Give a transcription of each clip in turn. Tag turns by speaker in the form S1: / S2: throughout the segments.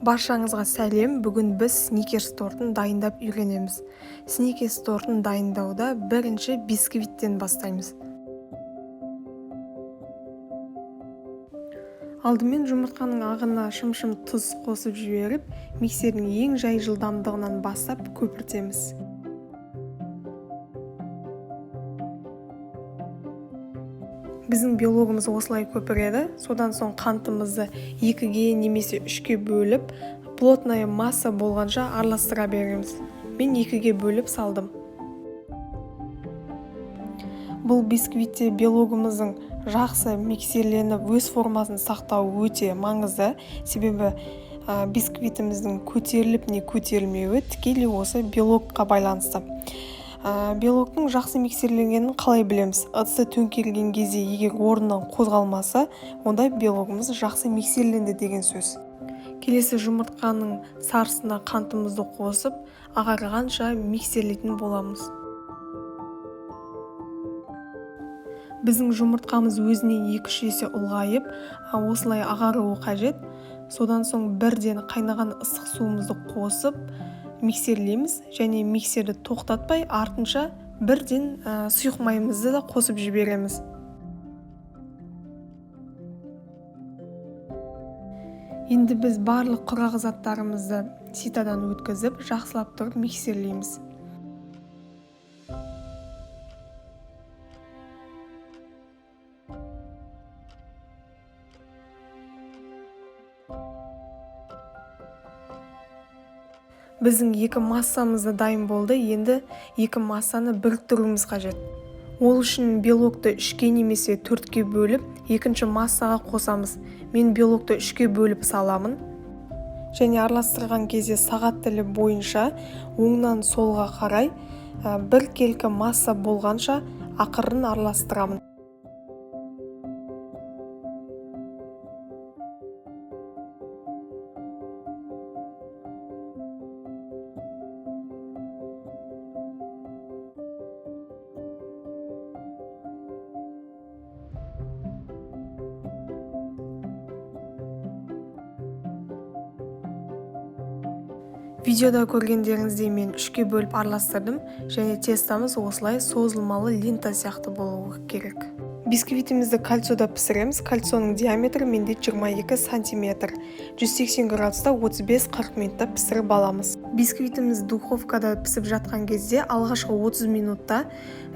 S1: Баршаңызға сәлем. Бүгін біз сникерс тортын дайындап үйренеміз. Сникерс тортын дайындауда бірінші бисквиттен бастаймыз. Алдымен жұмыртқаның ағына шым-шым тұз қосып жіберіп, миксердің ең жай жылдамдығынан бастап көпіртеміз. Біздің белогымыз осылай көпіреді. Содан соң қантымызды 2-ге немесе 3-ке бөліп, плотная масса болғанша араластыра береміз. Мен 2-ге бөліп салдым. Бұл бисквитте белогымыздың жақсы миксерленіп өз формасын сақтау өте маңызды. Себебі бисквитіміздің көтеріліп не көтерілмеуі тікелей осы белокқа байланысты. Белоктың жақсы миксерленгенін қалай білеміз? Ыдысты төңкерілген кезде егер орнынан қозғалмаса, онда белогымыз жақсы миксерленді деген сөз. Келесі жұмыртқаның сарысына қантымызды қосып, ағарғанша миксерлейтін боламыз. Біздің жұмыртқамыз өзінен 2-3 есе ұлғайып, осылай ағаруы қажет. Содан соң бірден қайнаған ыстық суымызды қосып, миксерлейміз және миксерді тоқтатпай артынша бірден сұйық майымызды да қосып жібереміз. Енді біз барлық құрғақ заттарымызды ситадан өткізіп, жақсылап тұрып миксерлейміз. Біздің 2 массамызды дайын болды. Енді 2 массаны біріктіруіміз қажет. Ол үшін белокты 3-ке немесе 4-ке бөліп, екінші массаға қосамыз. Мен белокты 3-ке бөліп саламын. Және араластырған кезде сағат тілі бойынша оңнан солға қарай бір келкі масса болғанша ақырын араластырамын. Видеода көргендеріңіздей мен 3-ке бөліп араластырдым және тестамыз осылай созылмалы лента сияқты болуы керек. Бисквитімізді кальцода пісіреміз. Кальцоның диаметрі менде 22 см. 180 градуста 35-40 минутта пісіріп аламыз. Бисквитіміз духовкада пісіп жатқан кезде алғашқы 30 минутта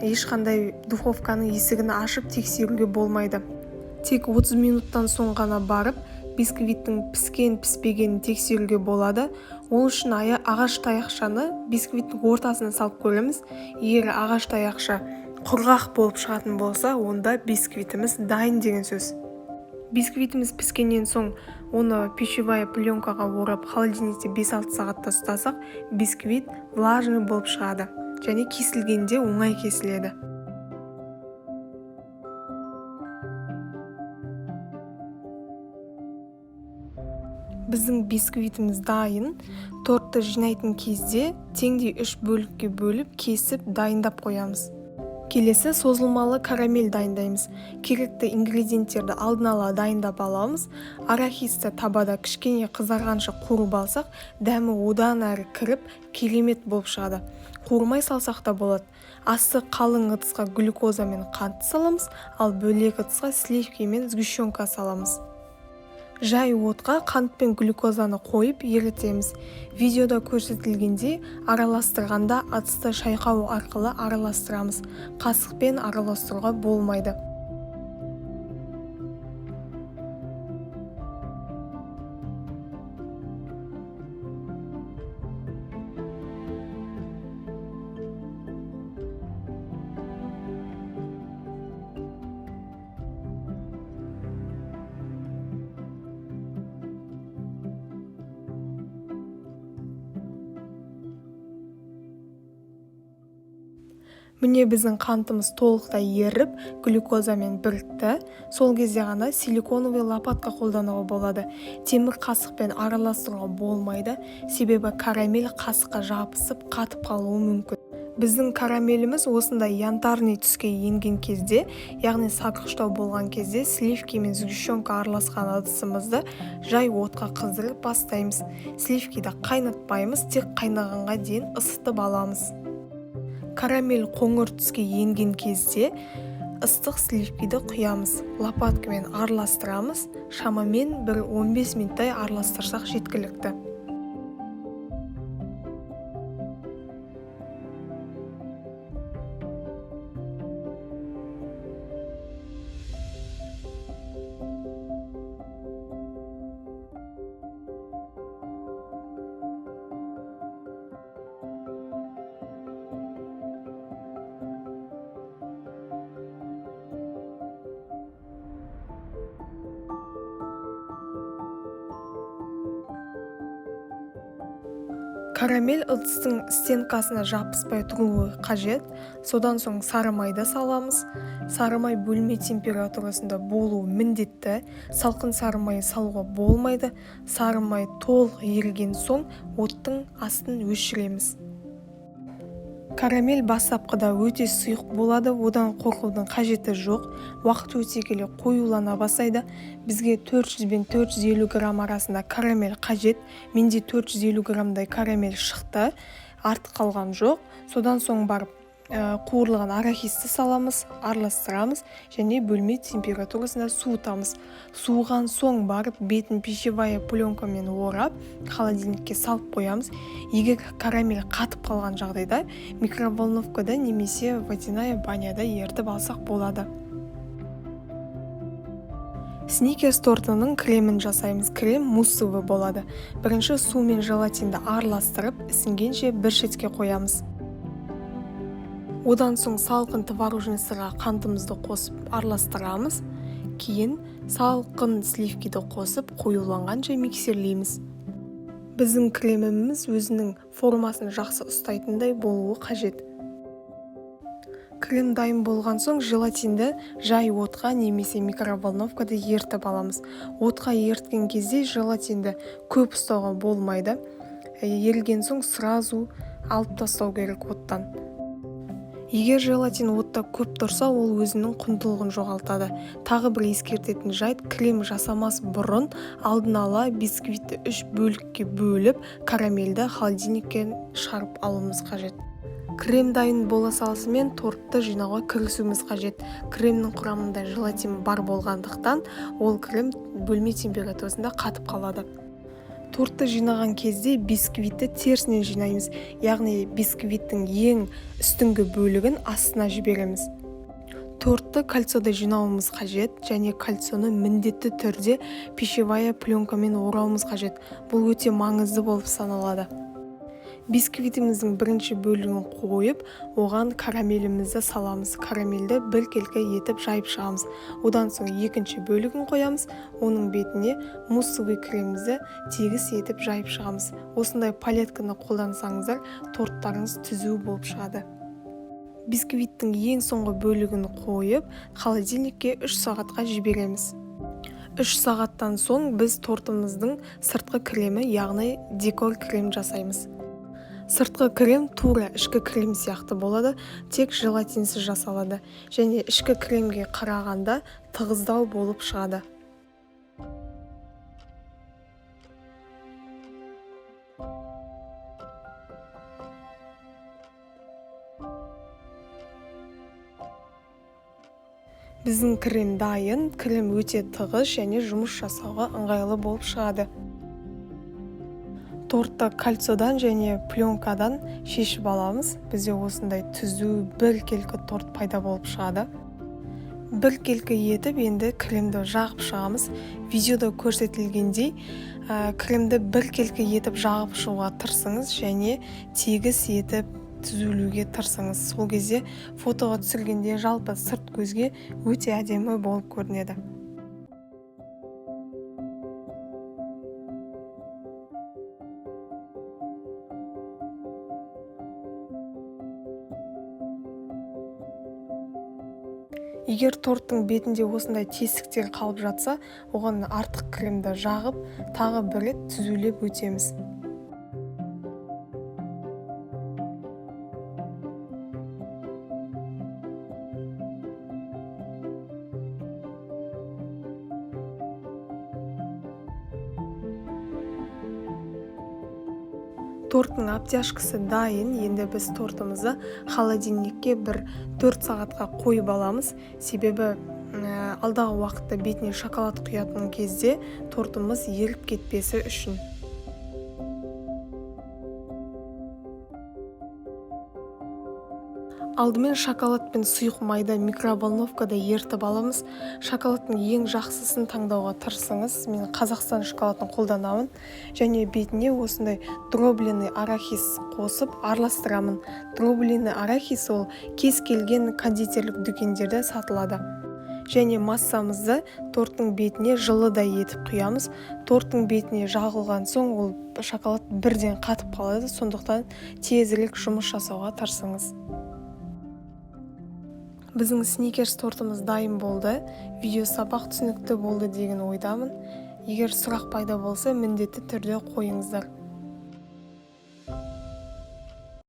S1: ешқандай духовканың есігін ашып тексеруге болмайды. Тек 30 минуттан соң ғана барып, бисквиттің піскен-піспегенін тексеруге болады. Ол үшін ағаш таяқшаны бисквиттің ортасына салып көреміз. Егер ағаш таяқша құрғақ болып шығатын болса, онда бисквитіміз дайын деген сөз. Бисквитіміз піскеннен соң оны пищевая пленкаға орап холодильникте 5-6 сағатта ұстасақ, бисквит влажный болып шығады және кесілгенде оңай кесіледі. Біздің бисквитіміз дайын. Тортты жинайтын кезде теңдей 3 бөлікке бөліп, кесіп, дайындап қоямыз. Келесі созылмалы карамель дайындаймыз. Керекті ингредиенттерді алдын ала дайындап аламыз. Арахисті табада кішкене қызарғанша қуырып алсақ, дәмі одан әрі кіріп, керемет болып шығады. Қуырмай салсақ та болады. Асты қалың ыдысқа глюкоза мен қант саламыз, ал бөлек ыдысқа сливки мен сгущенка саламыз. Жай отқа қант пен глюкозаны қойып ерітеміз. Видеода көрсетілгенде араластырғанда ыдысты шайқау арқылы араластырамыз. Қасықпен араластыруға болмайды. Міне біздің қантымыз толықтай еріп, глюкозамен бірікті. Сол кезде ғана силиконовый лопатка қолдануға болады. Темір қасықпен араластыруға болмайды, себебі карамель қасыққа жабысып, қатып қалуы мүмкін. Біздің карамеліміз осындай янтарный түске енген кезде, яғни сарқыштау болған кезде сливки мен сгущенка араласқан ыдысымызды жай отқа қыздырып бастаймыз. Сливкиді қайнатпаймыз, тек қайнағанға дейін ысытып аламыз. Карамель қоңыр түске енген кезде ыстық сливкиді құямыз. Лопаткамен араластырамыз. Шамамен бір 15 минуттай араластырсақ жеткілікті. Карамель ыдыстың стенкасына жабыспай тұруы қажет. Содан соң сары майды саламыз. Сары май бөлме температурасында болуы міндетті. Салқын сары май салуға болмайды. Сары май толық еріген соң оттың астын өшіреміз. Карамель бастапқыда өте сұйық болады, одан қорқудың қажеті жоқ. Уақыт өте келе қоюлана бастайды. Бізге 400 бен 450 грамм арасында карамель қажет. Менде 450 граммдай карамель шықты, артық қалған жоқ. Содан соң барып қуырылған арахисті саламыз, араластырамыз және бөлме температурасында суытамыз. Суыған соң барып бетін пищевая пленкамен орап, холодильникке салып қоямыз. Егер карамель қатып қалған жағдайда микроволновкада немесе водяная баняда ерітіп алсақ болады. Сникерс тортының кремін жасаймыз. Крем муссовый болады. Бірінші су мен желатинді араластырып, ісінгенше бір шетке қоямыз. Одан соң салқын творожный сырға қантымызды қосып араластырамыз. Кейін салқын сливкиді қосып қоюланғанша миксерлейміз. Біздің креміміз өзінің формасын жақсы ұстайтындай болуы қажет. Крем дайын болған соң желатинді жай отқа немесе микроволновкада ерітіп аламыз. Отқа еріткен кезде желатинді көп ұстауға болмайды. Еріген соң сразу алып тастау керек оттан. Егер желатин отта көп тұрса, ол өзінің құндылығын жоғалтады. Тағы бір ескертетін жайт, крем жасамас бұрын алдын ала бисквитті 3 бөлікке бөліп, карамельді холодильникке шығарып алуымыз қажет. Крем дайын бола салысымен тортты жинауға кірісуіміз қажет. Кремнің құрамында желатин бар болғандықтан, ол крем бөлме температурасында қатып қалады. Тортты жинаған кезде бисквитті терісінен жинаймыз, яғни бисквиттің ең үстіңгі бөлігін астына жібереміз. Тортты кольцода жинауымыз қажет және кольцоны міндетті түрде пищевая пленкамен орауымыз қажет. Бұл өте маңызды болып саналады. Бисквитіміздің бірінші бөлігін қойып, оған карамелімізді саламыз. Карамельді бір келкі етіп жайып шығамыз. Одан соң екінші бөлігін қоямыз. Оның бетіне муссовый кремімізді тегіс етіп жайып шығамыз. Осындай палетканы қолдансаңыздар, торттарыңыз түзу болып шығады. Бисквиттің ең соңғы бөлігін қойып, холодильникке 3 сағатқа жібереміз. 3 сағаттан соң біз тортымыздың сыртқы кремі, яғни декор крем жасаймыз. Сыртқы крем тура ішкі крем сияқты болады, тек желатинсіз жасалады және ішкі кремге қарағанда тығыздау болып шығады. Біздің крем дайын, крем өте тығыз және жұмыс жасауға ыңғайлы болып шығады. Тортты кольцодан және пленкадан шешіп аламыз. Бізде осындай түзу бір келкі торт пайда болып шығады. Бір келкі етіп, енді кремді жағып шығамыз. Видеода көрсетілгендей, кремді бір келкі етіп жағып шығуға тырысыңыз және тегіс етіп түзілуге тырысыңыз. Сол кезде фотоға түсіргенде жалпы сырт көзге өте әдемі болып көрінеді. Егер торттың бетінде осындай тесіктер қалып жатса, оған артық кремді жағып, тағы бір рет түзулеп өтеміз. Торттың обтяжкасы дайын. Енді біз тортымызды холодильникке бір 4 сағатқа қойып аламыз. Себебі алдағы уақытта бетіне шоколад құятын кезде тортымыз еріп кетпесі үшін. Алдымен шоколад пен сұйық майды микроволновкада ертіп аламыз. Шоколадтың ең жақсысын таңдауға тырысыңыз. Мен Қазақстан шоколадын қолданамын. Және бетіне осындай дробленый арахис қосып араластырамын. Дробленый арахис ол кез келген кондитерлік дүкендерде сатылады. Және массамызды торттың бетіне жылыдай етіп құямыз. Торттың бетіне жағылған соң ол шоколад бірден қатып қалады. Сондықтан тезірек жұмыс жасауға тырысыңыз. Біздің сникерс тортымыз дайын болды. Видео сабақ түсінікті болды деген ойдамын. Егер сұрақ пайда болса, міндетті түрде қойыңыздар.